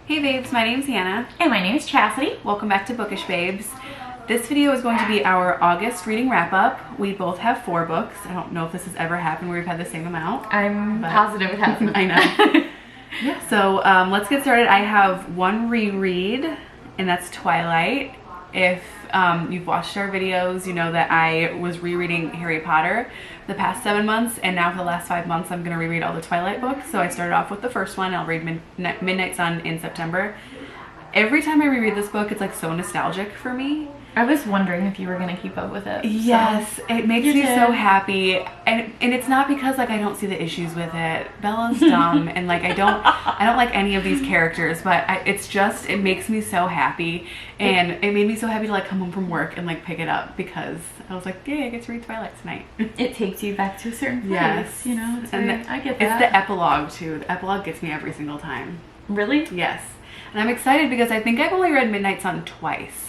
Hey babes, my name's Hannah. And my name is Chasity. Welcome back to Bookish Babes. This video is going to be our August reading wrap-up. We both have 4 books. I don't know if this has ever happened where we've had the same amount. I'm positive it hasn't. I know. Yeah. So let's get started. I have one reread, and that's Twilight. If you've watched our videos, you know that I was rereading Harry Potter the past 7 months, and now for the last 5 months I'm going to reread all the Twilight books. So I started off with the first one. I'll read Midnight Sun in September. Every time I reread this book, it's like so nostalgic for me. I was wondering if you were going to keep up with it. Yes, so it makes me so happy, and it's not because like I don't see the issues with it. Bella's dumb, and like I don't like any of these characters, but it makes me so happy, and it made me so happy to like come home from work and like pick it up because I was like, yay, I get to read Twilight tonight. It takes you back to a certain place, yes, you know. I get that. It's the epilogue too. The epilogue gets me every single time. Really? Yes, and I'm excited because I think I've only read Midnight Sun twice.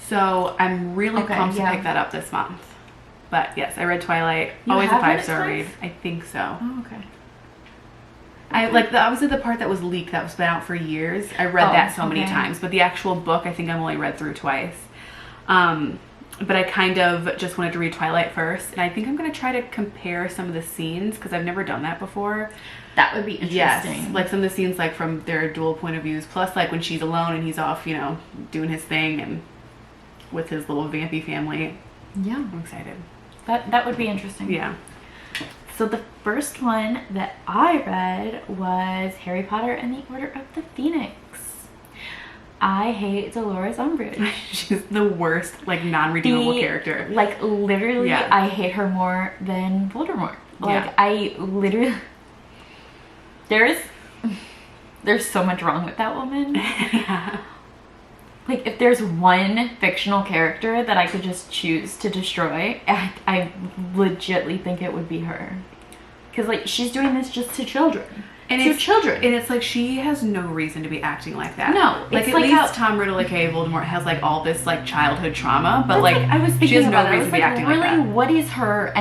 So I'm really pumped to pick that up this month. But yes, I read Twilight. Always a 5-star read. I think so. Oh, okay. I like obviously the part that was leaked that was been out for years. I read that so many times, but the actual book I think I've only read through twice. But I kind of just wanted to read Twilight first, and I think I'm going to try to compare some of the scenes because I've never done that before. That would be interesting. Yes, like some of the scenes like from their dual point of views, plus like when she's alone and he's off, you know, doing his thing and with his little vampy family. Yeah, I'm excited. That would be interesting. Yeah. So the first one that I read was Harry Potter and the Order of the Phoenix. I hate Dolores Umbridge. She's the worst, like, non-redeemable character. Like, literally, yeah. I hate her more than Voldemort. Like, yeah. I literally... There's so much wrong with that woman. Yeah. Like, if there's one fictional character that I could just choose to destroy, I legitly think it would be her. Because, like, she's doing this just to children. And children. And it's like, she has no reason to be acting like that. No. Like, at least Tom Riddle, aka Voldemort, has, like, all this, like, childhood trauma. But, like, I was thinking she has no reason to be acting like that. Really, what is her,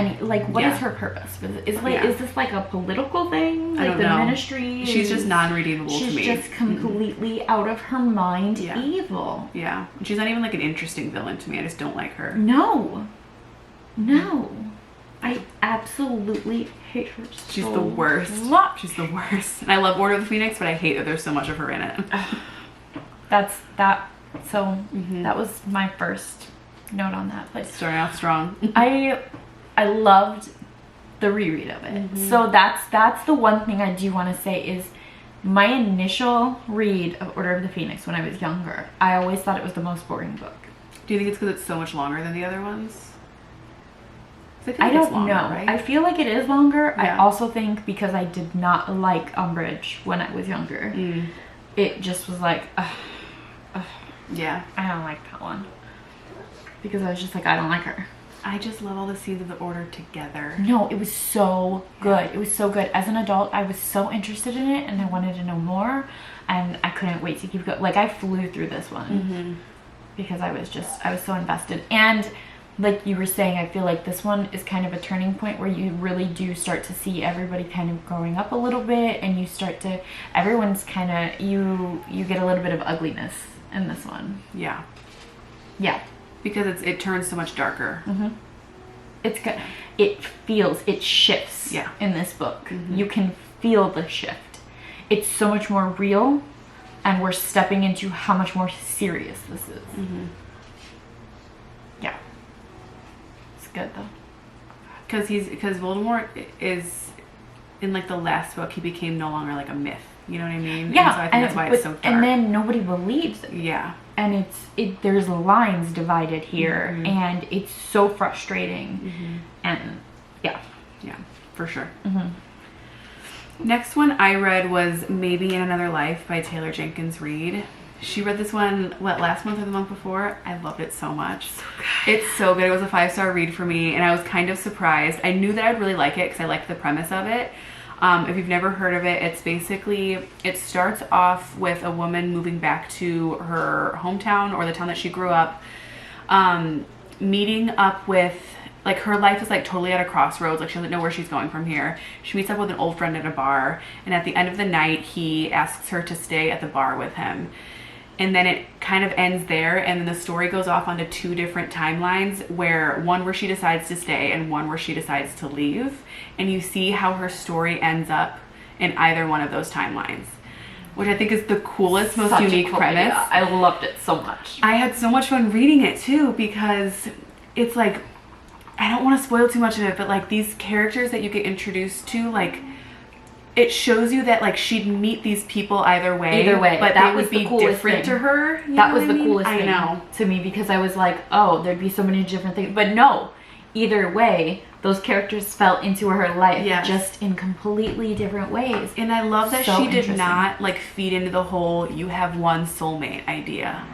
what is her purpose? Is this, like, a political thing? Like, the ministry? She's just non-redeemable to me. She's just completely out of her mind evil. Yeah. She's not even, like, an interesting villain to me. I just don't like her. No. No. I absolutely hate her. She's the worst. She's the worst. And I love Order of the Phoenix, but I hate that there's so much of her in it. That was my first note on that. But starting off strong. I loved the reread of it. So that's the one thing I do want to say is my initial read of Order of the Phoenix when I was younger, I always thought it was the most boring book. Do you think it's because it's so much longer than the other ones? I don't know. Right? I feel like it is longer. Yeah. I also think because I did not like Umbridge when I was younger, it just was like, yeah, I don't like that one. Because I was just like, I don't like her. I just love all the scenes of the Order together. No, it was so good. It was so good. As an adult, I was so interested in it and I wanted to know more, and I couldn't wait to keep going. Like, I flew through this one because I was so invested. And like you were saying, I feel like this one is kind of a turning point where you really do start to see everybody kind of growing up a little bit, and you start to, everyone's kind of, you get a little bit of ugliness in this one. Yeah. Yeah. Because it turns so much darker. It's good. It shifts in this book. You can feel the shift. It's so much more real, and we're stepping into how much more serious this is. Yeah. Good though, because Voldemort is in like the last book, he became no longer like a myth, you know what I mean? Yeah. And so I think that's why it's so dark. And then nobody believes it. Yeah. And there's lines divided here, and it's so frustrating. And yeah, for sure. Next one I read was Maybe in Another Life by Taylor Jenkins Reid. She read this one, last month or the month before? I loved it so much. So good. It's so good. It was a 5-star read for me, and I was kind of surprised. I knew that I'd really like it because I liked the premise of it. If you've never heard of it, it's basically, it starts off with a woman moving back to her hometown or the town that she grew up, meeting up with like her life is like totally at a crossroads. Like she doesn't know where she's going from here. She meets up with an old friend at a bar, and at the end of the night he asks her to stay at the bar with him. And then it kind of ends there, and then the story goes off onto 2 different timelines, where one where she decides to stay and one where she decides to leave. And you see how her story ends up in either one of those timelines, which I think is the coolest, most unique premise. Idea. I loved it so much. I had so much fun reading it too, because it's like, I don't want to spoil too much of it, but like these characters that you get introduced to, like it shows you that like she'd meet these people either way, but that would be different to her. That was the coolest thing to me, because I was like, oh, there'd be so many different things, but no, either way those characters fell into her life, just in completely different ways. And I love that she did not like feed into the whole you have one soulmate idea.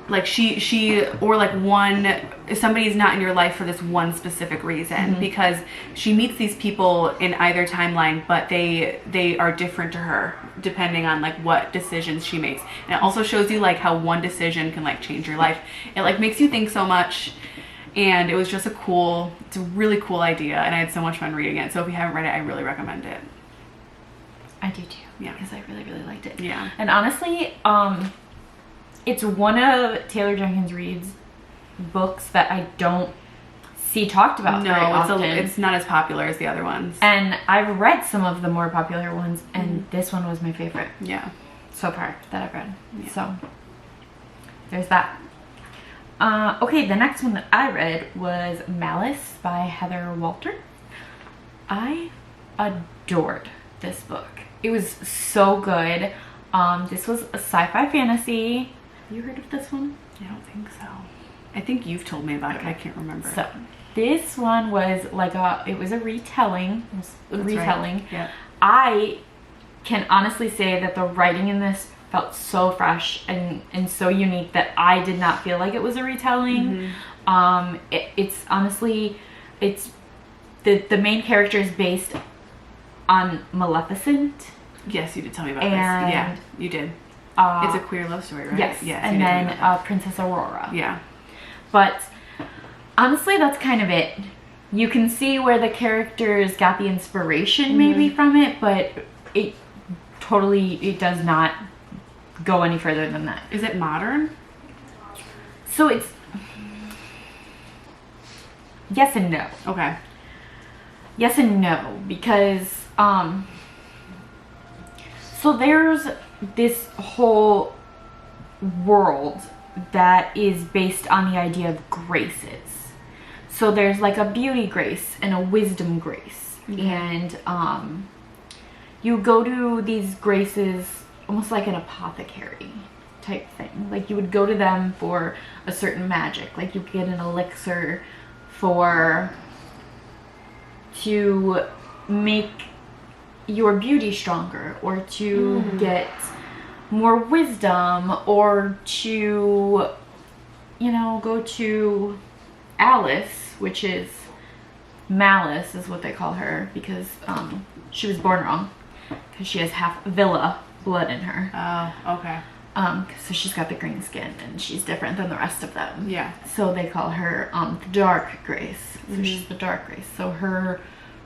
Like or like somebody's not in your life for this one specific reason, because she meets these people in either timeline, but they are different to her depending on like what decisions she makes. And it also shows you like how one decision can like change your life. It like makes you think so much. And it was just it's a really cool idea, and I had so much fun reading it. So if you haven't read it, I really recommend it. I do too. Yeah. Because I really, really liked it. Yeah. And honestly, it's one of Taylor Jenkins Reid's books that I don't see talked about very often. It's not as popular as the other ones. And I've read some of the more popular ones, and this one was my favorite. Yeah. So far that I've read. Yeah. So there's that. Okay, the next one that I read was Malice by Heather Walter. I adored this book. It was so good. This was a sci-fi fantasy. Have you heard of this one? I don't think so. I think you've told me about it, but I can't remember. So this one was like it was a retelling. Right. Yeah. I can honestly say that the writing in this felt so fresh and so unique that I did not feel like it was a retelling. It's honestly, it's the main character is based on Maleficent. Yes, you did tell me about this. Yeah, you did. It's a queer love story, right? Yes. And then Princess Aurora. Yeah. But honestly, that's kind of it. You can see where the characters got the inspiration maybe from it, but it does not go any further than that. Is it modern? So it's yes and no. Okay. Yes and no, because so there's this whole world that is based on the idea of graces. So there's like a beauty grace and a wisdom grace. And you go to these graces almost like an apothecary type thing. Like you would go to them for a certain magic. Like you get an elixir to make your beauty stronger, or to get more wisdom, or to, go to Alice, which is Malice is what they call her, because she was born wrong, because she has half Villa blood in her. Oh, okay. So she's got the green skin and she's different than the rest of them. Yeah. So they call her the dark grace. So she's the dark grace. So her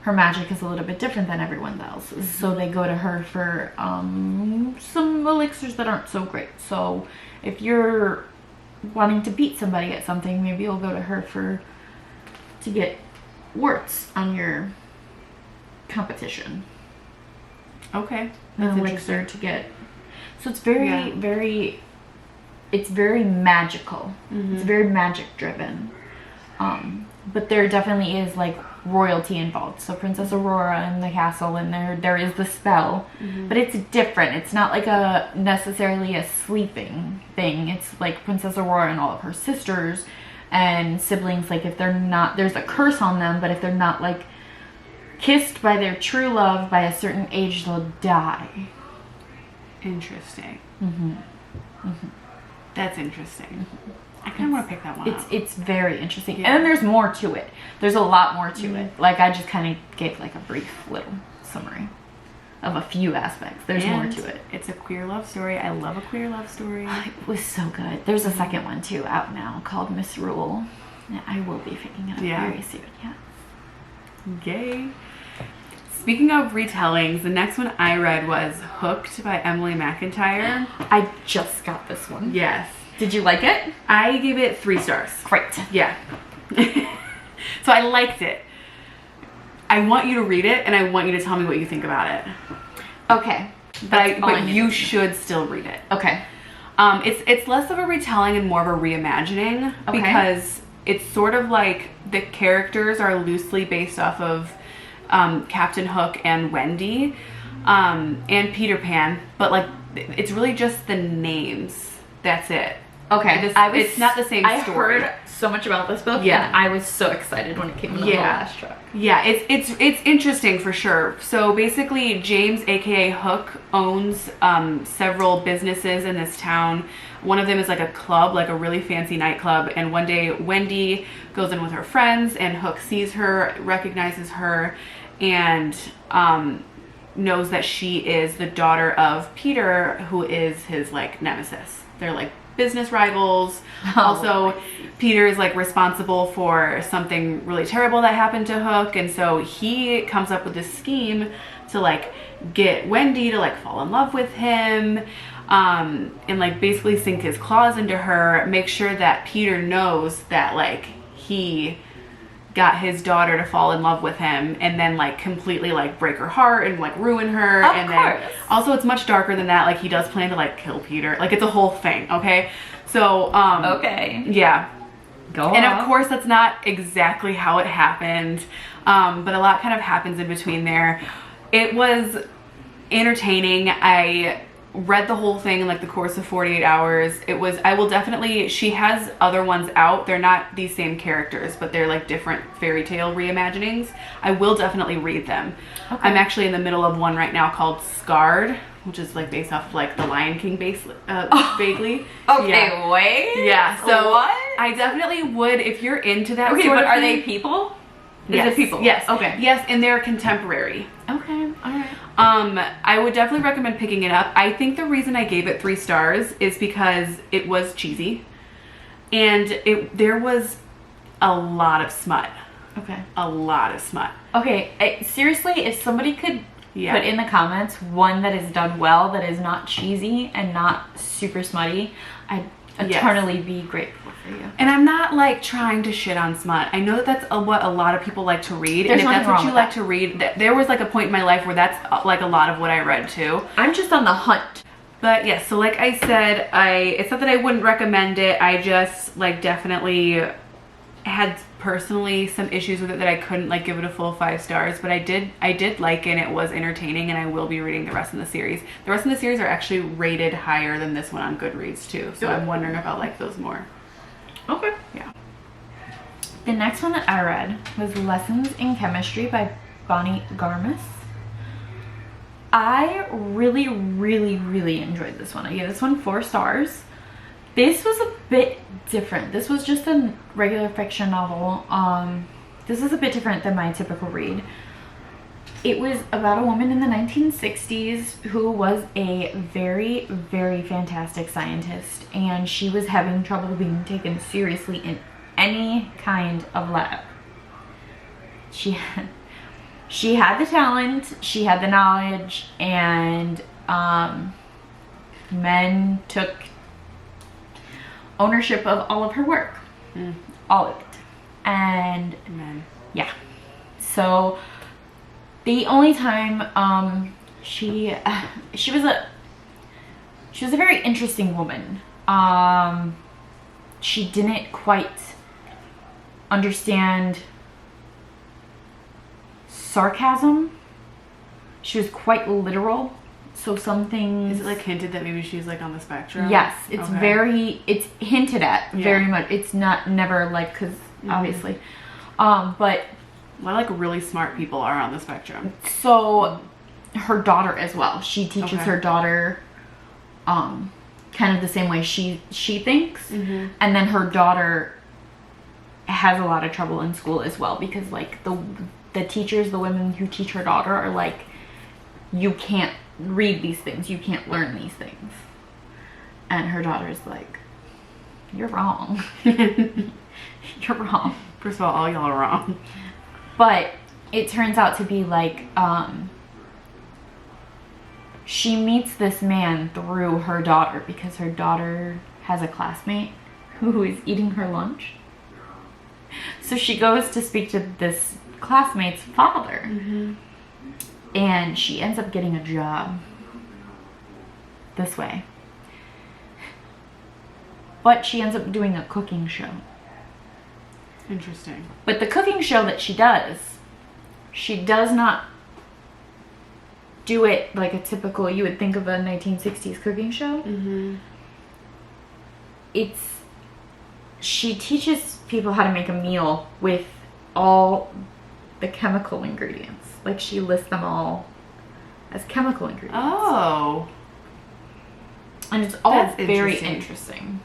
magic is a little bit different than everyone else's. So they go to her for some elixirs that aren't so great. So if you're wanting to beat somebody at something, maybe you'll go to her to get warts on your competition. Okay. An elixir to get. So it's very it's very magical. It's very magic driven. But there definitely is like royalty involved. So Princess Aurora in the castle, and there is the spell, but it's different. It's not like necessarily a sleeping thing. It's like Princess Aurora and all of her sisters and siblings, like if they're not, there's a curse on them, but if they're not like kissed by their true love by a certain age, they'll die. Interesting. That's interesting. I kind of want to pick that one up. It's very interesting. Yeah. And then there's more to it. There's a lot more to it. Like I just kind of gave like a brief little summary of a few aspects. There's more to it. It's a queer love story. I love a queer love story. It was so good. There's a second one too out now called Misrule. Yeah, I will be picking it up very soon. Yeah. Yay. Speaking of retellings, the next one I read was Hooked by Emily McIntyre. I just got this one. Yes. Did you like it? I gave it 3 stars. Great. Yeah. So I liked it. I want you to read it, and I want you to tell me what you think about it. Okay. But you should still read it. Okay. It's less of a retelling and more of a reimagining, because it's sort of like the characters are loosely based off of Captain Hook and Wendy and Peter Pan, but like it's really just the names. That's it. Okay. It's not the same story. I heard so much about this book, and I was so excited when it came in the last truck. Yeah, it's interesting for sure. So basically, James, aka Hook, owns several businesses in this town. One of them is like a club, like a really fancy nightclub. And one day, Wendy goes in with her friends, and Hook sees her, recognizes her, and knows that she is the daughter of Peter, who is his like nemesis. They're like business rivals. Also, Peter is like responsible for something really terrible that happened to Hook, and so he comes up with this scheme to like get Wendy to like fall in love with him, and like basically sink his claws into her, make sure that Peter knows that like he got his daughter to fall in love with him, and then like completely like break her heart and like ruin her. Of course. Then also it's much darker than that. Like he does plan to like kill Peter. Like it's a whole thing. Okay. So yeah. Go on. And of course that's not exactly how it happened. But a lot kind of happens in between there. It was entertaining. I read the whole thing in like the course of 48 hours. She has other ones out. They're not these same characters, but they're like different fairy tale reimaginings. I will definitely read them. Okay. I'm actually in the middle of one right now called Scarred, which is like based off of like the Lion King vaguely. Okay, wait. Yeah, so what? I definitely would, if you're into that sort of but are thing. they people? Yes. Is it people? Yes. Okay. Yes, and they're contemporary. Okay, alright. I would definitely recommend picking it up. I think the reason I gave it 3 stars is because it was cheesy, and there was a lot of smut. Okay. A lot of smut. Okay, seriously, if somebody could put in the comments one that is done well, that is not cheesy and not super smutty, I'd eternally be grateful for you. And I'm not like trying to shit on smut. I know that that's what a lot of people like to read. There's and if that's what you like to read, there was like a point in my life where that's like a lot of what I read too. I'm just on the hunt. But yes, so like I said, it's not that I wouldn't recommend it. I just like definitely had personally some issues with it that I couldn't like give it a full 5 stars, but I did like it, and it was entertaining, and I will be reading the rest of the series. The rest of the series are actually rated higher than this one on Goodreads too, so I'm wondering if I'll like those more. Okay. Yeah. The next one that I read was Lessons in Chemistry by Bonnie Garmis. I really, really, really enjoyed this one. I gave this one 4 stars. This was a bit different. This was just a regular fiction novel. This is a bit different than my typical read. It was about a woman in the 1960s who was a very, very fantastic scientist, and she was having trouble being taken seriously in any kind of lab. She had the talent, she had the knowledge, and men took ownership of all of her work. All of it. And yeah, so the only time she was a very interesting woman. She didn't quite understand sarcasm. She was quite literal. So some things... Is it like hinted that maybe she's like on the spectrum? Yes, it's it's hinted at very much. It's never like, because obviously. But... A lot of like really smart people are on the spectrum. So her daughter as well. She teaches her daughter kind of the same way she thinks. And then her daughter has a lot of trouble in school as well, because like the teachers, the women who teach her daughter are like, you can't read these things, you can't learn these things. And her daughter's like, you're wrong. You're wrong. First of all y'all are wrong. But it turns out to be like, she meets this man through her daughter because her daughter has a classmate who is eating her lunch. So she goes to speak to this classmate's father. Mm-hmm. And she ends up getting a job this way. But she ends up doing a cooking show. Interesting. But the cooking show that she does not do it like a typical, you would think of a 1960s cooking show. Mm-hmm. She teaches people how to make a meal with all the chemical ingredients. Like, she lists them all as chemical ingredients. Oh. And it's all That's very interesting.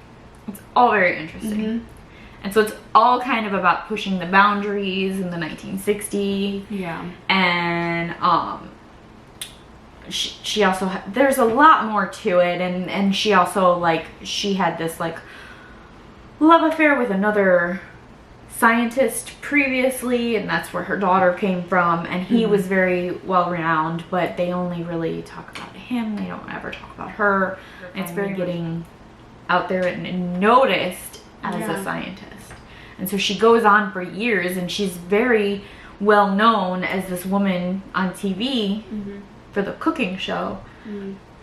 It's all very interesting. Mm-hmm. And so it's all kind of about pushing the boundaries in the 1960s. Yeah. And she also there's a lot more to it, and she also, like, she had this like love affair with another scientist previously, and that's where her daughter came from, and he was very well renowned, but they only really talk about him. They don't ever talk about her. It's very getting out there and noticed as a scientist. And so she goes on for years, and she's very well known as this woman on TV for the cooking show.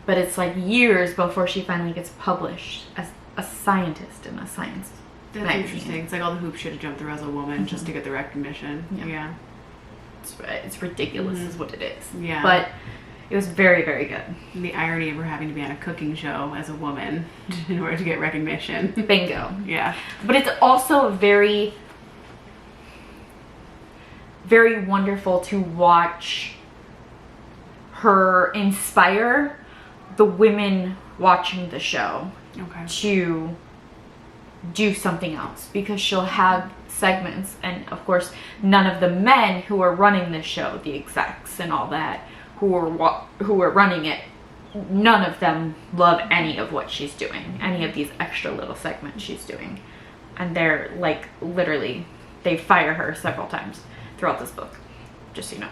But it's like years before she finally gets published as a scientist in a science magazine. Interesting. It's like all the hoops she had to jump through as a woman just to get the recognition. Yeah. It's ridiculous is what it is. Yeah. But it was very, very good. And the irony of her having to be on a cooking show as a woman in order to get recognition. Bingo. Yeah. But it's also very, very wonderful to watch her inspire the women watching the show to do something else, because she'll have segments, and of course none of the men who are running this show, the execs and all that, who are running it, none of them love any of what she's doing, any of these extra little segments she's doing, and they're like, literally, they fire her several times throughout this book, just so you know.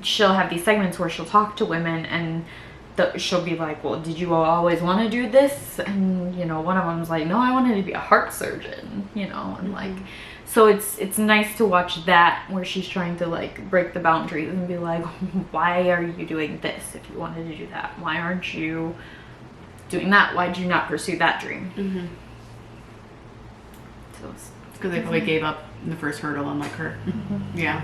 She'll have these segments where she'll talk to women, and she'll be like, well, did you always want to do this? And, you know, one of them's like, no, I wanted to be a heart surgeon, you know, and like, so it's nice to watch that, where she's trying to like break the boundaries and be like, why are you doing this if you wanted to do that? Why aren't you doing that? Why did you not pursue that dream? So it's because they probably gave up the first hurdle, unlike her. Yeah.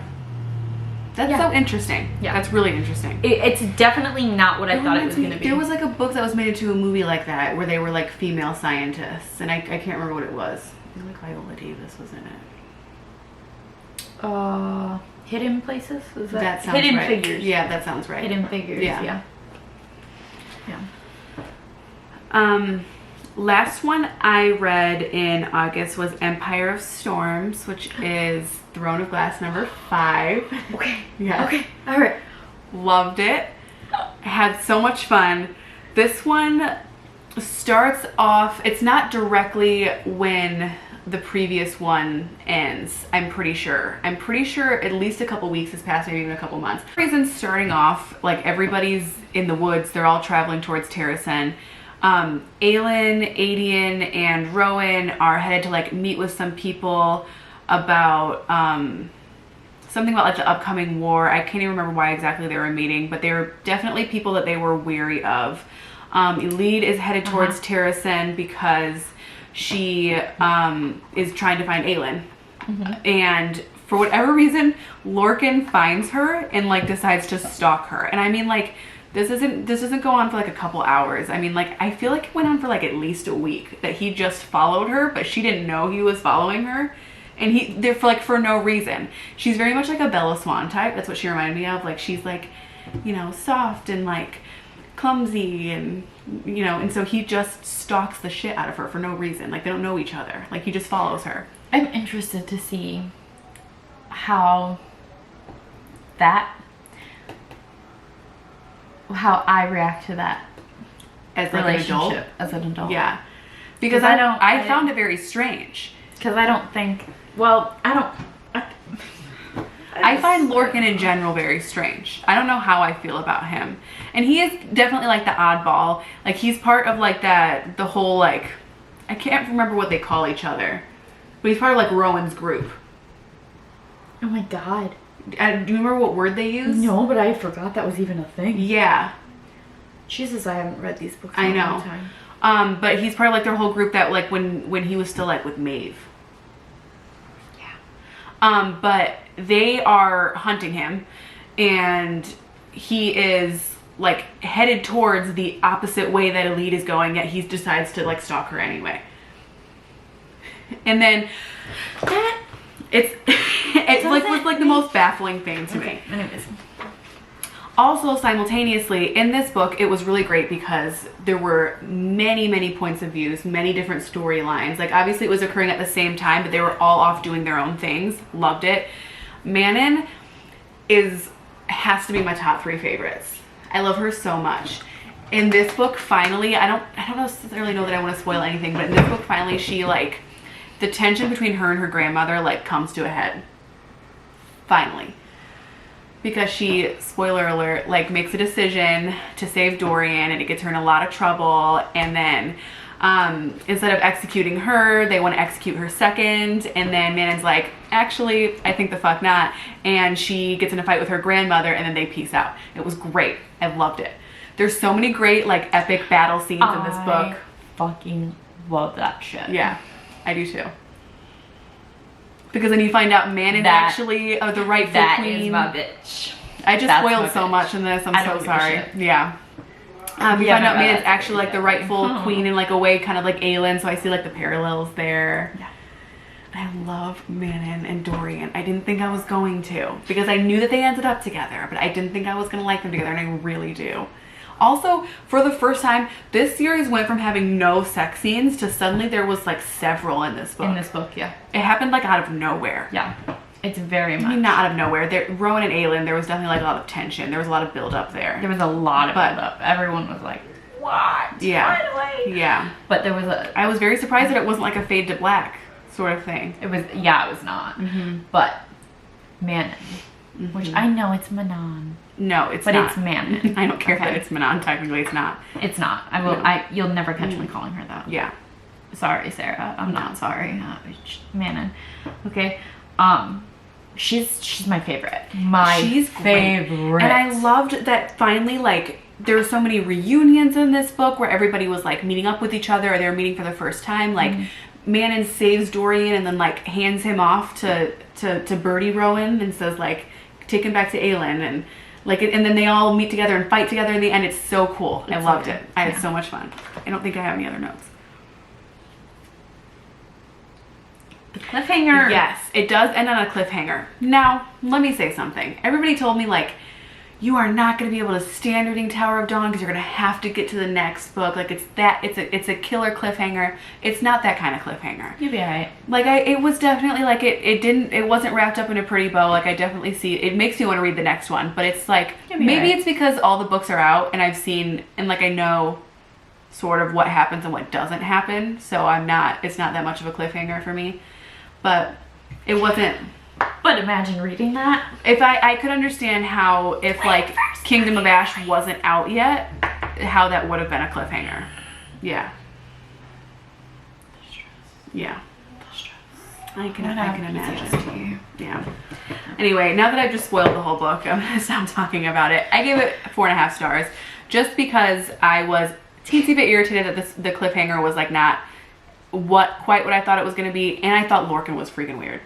That's so interesting. Yeah. That's really interesting. It's definitely not what I thought it was going to be. There was like a book that was made into a movie like that, where they were like female scientists, and I can't remember what it was. I feel like Viola Davis was in it. Hidden Places? Was that sounds Hidden right. Figures. Yeah, that sounds right. Hidden Figures, yeah. Last one I read in August was Empire of Storms, which is Throne of Glass number 5. Okay. Yeah. Okay. All right. Loved it. Had so much fun. This one starts off, it's not directly when the previous one ends, I'm pretty sure. I'm pretty sure at least a couple weeks has passed, maybe even a couple months. The reason starting off, like, everybody's in the woods, they're all traveling towards Terracen. Aelin, Adian, and Rowan are headed to like meet with some people about something about like the upcoming war. I can't even remember why exactly they were meeting, but they were definitely people that they were weary of. Elide is headed towards Terracen because she is trying to find Aelin. And for whatever reason, Lorcan finds her and like decides to stalk her. And I mean, like, this doesn't go on for like a couple hours. I mean, like, I feel like it went on for like at least a week that he just followed her, but she didn't know he was following her. And for no reason. She's very much like a Bella Swan type. That's what she reminded me of. Like, she's like, you know, soft and like clumsy, and you know, and so he just stalks the shit out of her for no reason. Like, they don't know each other. Like, he just follows her. I'm interested to see how I react to that as like relationship as an adult. Yeah. Because I found it very strange. Because I don't think, well, I find Lorcan in general very strange. I don't know how I feel about him. And he is definitely like the oddball. Like he's part of like the whole like, I can't remember what they call each other. But he's part of like Rowan's group. Oh my god. Do you remember what word they use? No, but I forgot that was even a thing. Yeah. Jesus, I haven't read these books in a long time. But he's part of like their whole group that like when he was still like with Maeve. Yeah. But they are hunting him, and he is like headed towards the opposite way that Elite is going, yet he decides to like stalk her anyway. And then it's like the most baffling thing to me. Anyways. Also, simultaneously, in this book, it was really great because there were many points of views, many different storylines. Like, obviously, it was occurring at the same time, but they were all off doing their own things. Loved it. Manon has to be my top 3 favorites. I love her so much. In this book, finally, I don't necessarily know that I want to spoil anything, but in this book, finally, she, like, the tension between her and her grandmother, like, comes to a head. Finally. Because she, spoiler alert, like makes a decision to save Dorian, and it gets her in a lot of trouble. And then instead of executing her, they want to execute her second. And then Manon's like, actually, I think the fuck not. And she gets in a fight with her grandmother, and then they peace out. It was great. I loved it. There's so many great like epic battle scenes in this book. I fucking love that shit. Yeah, I do too. Because then you find out Manon's actually the rightful queen. That is my bitch. I just spoiled so much in this. I'm so sorry. Yeah. You find out Manon's actually like the rightful queen in like a way, kind of like Aelin. So I see like the parallels there. Yeah. I love Manon and Dorian. I didn't think I was going to, because I knew that they ended up together, but I didn't think I was going to like them together, and I really do. Also, for the first time, this series went from having no sex scenes to suddenly there was like several in this book. In this book, yeah. It happened like out of nowhere. Yeah. It's very much. I mean, not out of nowhere. Rowan and Aelin, there was definitely like a lot of tension. There was a lot of build up there. There was a lot of build up. Everyone was like, what? Yeah. Finally. Yeah. But there was I was very surprised that it wasn't like a fade to black sort of thing. It was, yeah, it was not. Mm-hmm. But Manon, which I know it's Manon. No, it's but not. But it's Manon. I don't care that it's Manon. Technically, it's not. It's not. I will. You'll never catch me calling her that. Yeah. Sorry, Sarah. I'm not sorry. Manon. Okay. She's my favorite. She's favorite. And I loved that finally, like, there were so many reunions in this book where everybody was like meeting up with each other, or they were meeting for the first time. Like, Manon saves Dorian and then like hands him off to Birdie Rowan and says like, take him back to Aelin, and like, and then they all meet together and fight together in the end. It's so cool. I loved it. I had so much fun. I don't think I have any other notes. The cliffhanger. Yes, it does end on a cliffhanger. Now, let me say something. Everybody told me like, you are not going to be able to stand reading Tower of Dawn because you're going to have to get to the next book. Like, it's a killer cliffhanger. It's not that kind of cliffhanger. You'll be alright. Like, it was definitely like, it wasn't wrapped up in a pretty bow. Like, I definitely see it makes me want to read the next one, but it's like, maybe it's because all the books are out and I've seen, and like I know sort of what happens and what doesn't happen. So it's not that much of a cliffhanger for me, but it wasn't. But imagine reading that. If I could understand how, if like Kingdom of Ash wasn't out yet, how that would have been a cliffhanger. Yeah. Yeah. I can imagine. Yeah. Anyway, now that I've just spoiled the whole book, I'm gonna stop talking about it. I gave it 4.5 stars, just because I was teensy bit irritated that the cliffhanger was like not quite what I thought it was gonna be, and I thought Lorcan was freaking weird.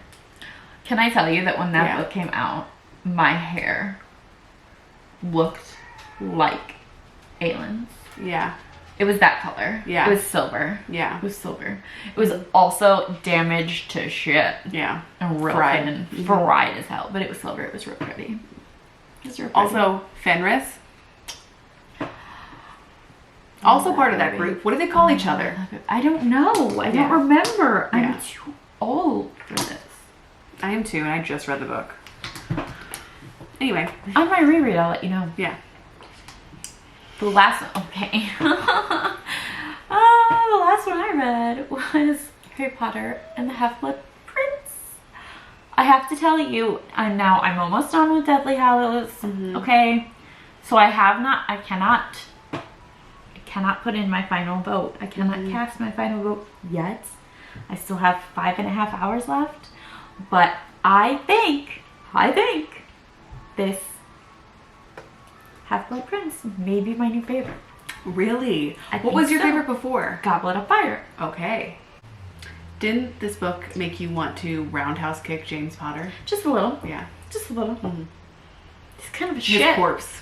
Can I tell you that when that book came out, my hair looked like Aelin's. Yeah. It was that color. Yeah. It was silver. Yeah. It was silver. It was also damaged to shit. Yeah. And real fried. Fried as hell. But it was silver. It was real pretty. It was real pretty. Also, Fenris. Also part of that group. What do they call each other? I don't know. I don't remember. I'm too old for this. I am too, and I just read the book. Anyway. On my reread, I'll let you know. Yeah. The last one, okay. The last one I read was Harry Potter and the Half-Blood Prince. I have to tell you, and now I'm almost done with Deathly Hallows. Okay, so I cannot put in my final vote. I cannot cast my final vote yet. I still have 5.5 hours left, but I think this Half-Blood Prince may be my new favorite. Really? I What think was your so. favorite before? Goblet of Fire. Okay. Didn't this book make you want to roundhouse kick James Potter? Just a little. Yeah. Just a little. He's kind of a His shit. corpse.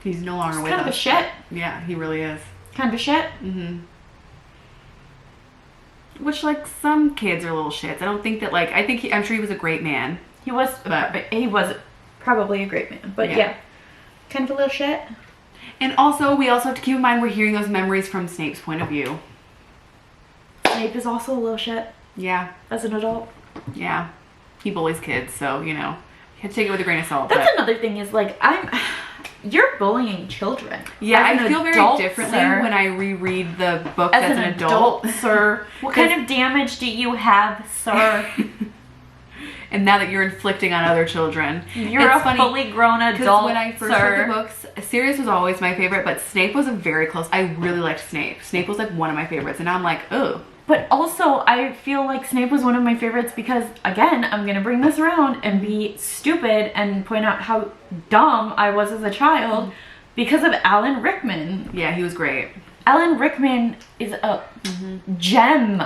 He's no longer He's with kind us. of a shit. Yeah, he really is. Kind of a shit. Which, like, some kids are little shits. I don't think that, like, I'm sure he was a great man. He was probably a great man, but yeah, kind of a little shit. And also, we also have to keep in mind we're hearing those memories from Snape's point of view. Snape is also a little shit. Yeah. As an adult. Yeah. He bullies kids, so, you know, you have to take it with a grain of salt. That's another thing is, like, you're bullying children. Yeah, As I an feel adult, very differently sir. when I reread the book As as an adult. sir. What kind of damage do you have, sir? And now that you're inflicting on other children. You're a fully grown adult, when I first sir. read the books, Sirius was always my favorite, but Snape was a very close. I really liked Snape. Snape was like one of my favorites, and now I'm like, oh. But also, I feel like Snape was one of my favorites because, again, I'm going to bring this around and be stupid and point out how dumb I was as a child because of Alan Rickman. Yeah, he was great. Alan Rickman is a gem,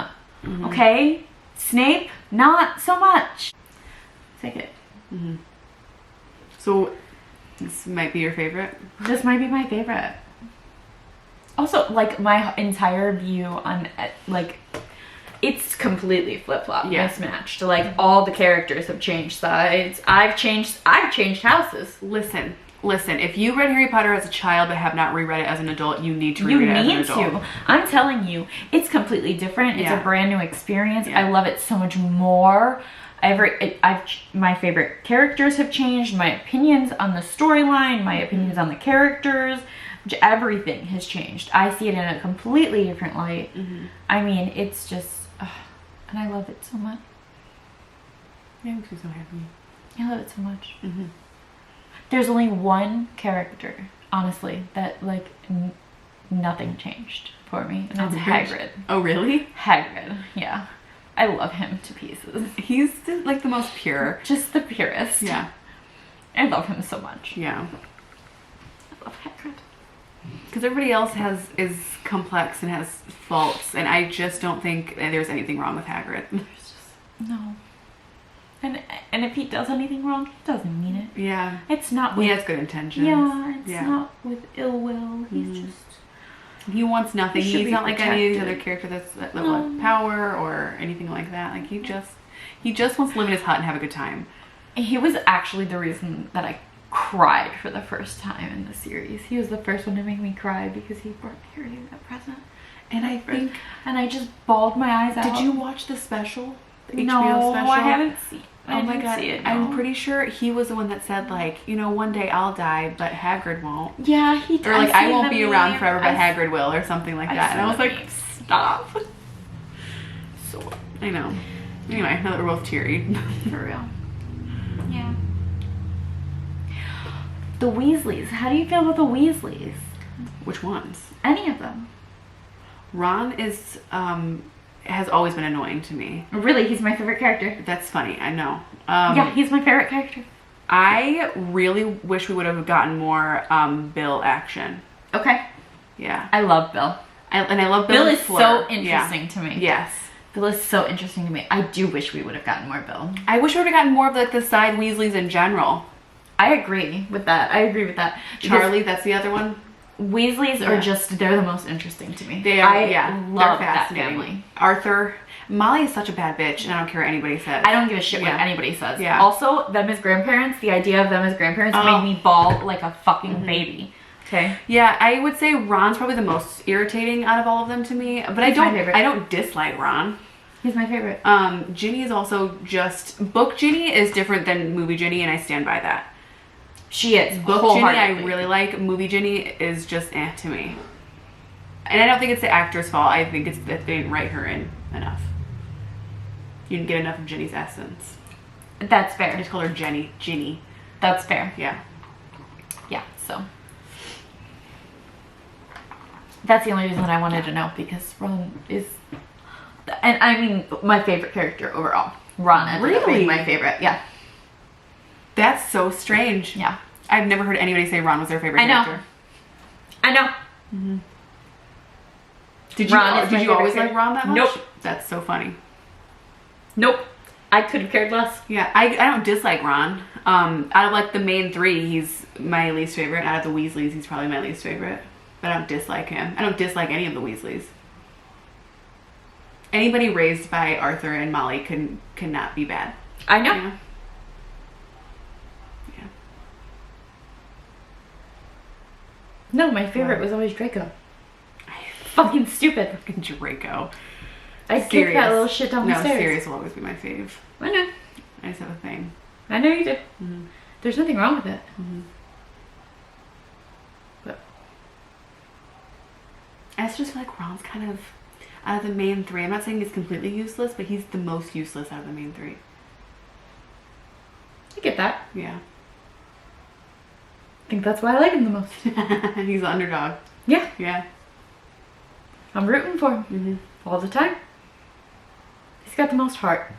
okay? Snape, not so much. Take it. So, this might be your favorite? This might be my favorite. Also, like, my entire view on, like, it's completely flip-flop, mismatched. Like, all the characters have changed sides. I've changed houses. Listen, if you read Harry Potter as a child but have not reread it as an adult, you need to reread it as an adult. You need to. I'm telling you, it's completely different. It's a brand new experience. Yeah. I love it so much more. My favorite characters have changed. My opinions on the storyline, my opinions on the characters, everything has changed. I see it in a completely different light. I mean, it's just, and I love it so much. Yeah, it makes me so happy. I love it so much. There's only one character, honestly, that, like, nothing changed for me, and that's Hagrid. Oh, really? Hagrid, yeah. I love him to pieces. He's like the most pure. Just the purest. Yeah. I love him so much. Yeah. I love Hagrid. Because everybody else is complex and has faults, and I just don't think there's anything wrong with Hagrid. There's just no. And if he does anything wrong, he doesn't mean it. Yeah. It's not with... He has good intentions. Yeah, it's not with ill will. He's just... He wants nothing. He's not like any of the protected. other character that's at level of power or anything like that. Like, he just wants to live in his hut and have a good time. He was actually the reason that I cried for the first time in the series. He was the first one to make me cry because he brought Harry a present. And I think... And I just bawled my eyes out. Did you watch the special? The no, HBO special? I haven't seen it. Oh my god, I'm pretty sure he was the one that said, like, you know, one day I'll die, but Hagrid won't. Yeah, he did. Or like, I won't be around forever, but Hagrid will, or something like that. And I was like, stop. So, I know. Anyway, now that we're both teary. For real. Yeah. The Weasleys. How do you feel about the Weasleys? Which ones? Any of them. Ron is, has always been annoying to me. Really, he's my favorite character. That's funny, I know. Yeah, he's my favorite character. I really wish we would have gotten more Bill action. Okay. Yeah. I love Bill. I love Bill. Bill is so interesting to me. Yes. Bill is so interesting to me. I do wish we would have gotten more Bill. I wish we would have gotten more of like the side Weasleys in general. I agree with that. Charlie, that's the other one. Weasleys are just, they're the most interesting to me. They are, I love that family. Arthur. Molly is such a bad bitch, and I don't care what anybody says. I don't give a shit what anybody says. Yeah. Also, them as grandparents, the idea of them as grandparents made me bawl like a fucking baby. Okay. Yeah, I would say Ron's probably the most irritating out of all of them to me, but I don't dislike Ron. He's my favorite. Ginny is also just, book Ginny is different than movie Ginny, and I stand by that. She is. Book Ginny I really like. Movie Ginny is just to me. And I don't think it's the actor's fault. I think it's that they didn't write her in enough. You didn't get enough of Ginny's essence. That's I fair. just call her Ginny. That's fair. Yeah. Yeah, so. That's the only reason I wanted to know, because Ron is, and I mean, my favorite character overall. Ron ended up being my favorite, yeah. That's so strange. Yeah. I've never heard anybody say Ron was their favorite I know. character. I know. Mm-hmm. Did you always like Ron that much? Nope. That's so funny. Nope. I could have cared less. Yeah, I don't dislike Ron. Out of like the main three, he's my least favorite. Out of the Weasleys, he's probably my least favorite. But I don't dislike him. I don't dislike any of the Weasleys. Anybody raised by Arthur and Molly cannot be bad. I know. You know? Yeah. No, my favorite was always Draco. Fucking stupid. Fucking Draco. I'd kick that little shit down the stairs. No, Sirius will always be my fave. I know. I just have a thing. I know you do. Mm-hmm. There's nothing wrong with it. Mm-hmm. But I just feel like Ron's kind of, out of the main three, I'm not saying he's completely useless, but he's the most useless out of the main three. I get that. Yeah. I think that's why I like him the most. He's the underdog. Yeah. Yeah. I'm rooting for him. Mm-hmm. All the time. He's got the most heart.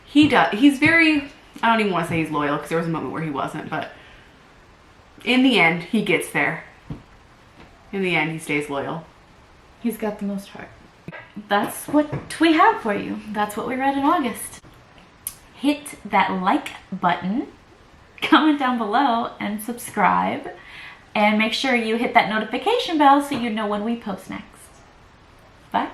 He does. He's very, I don't even want to say he's loyal, because there was a moment where he wasn't, but in the end, he gets there. In the end, he stays loyal. He's got the most heart. That's what we have for you. That's what we read in August. Hit that like button, comment down below, and subscribe. And make sure you hit that notification bell so you know when we post next. Bye.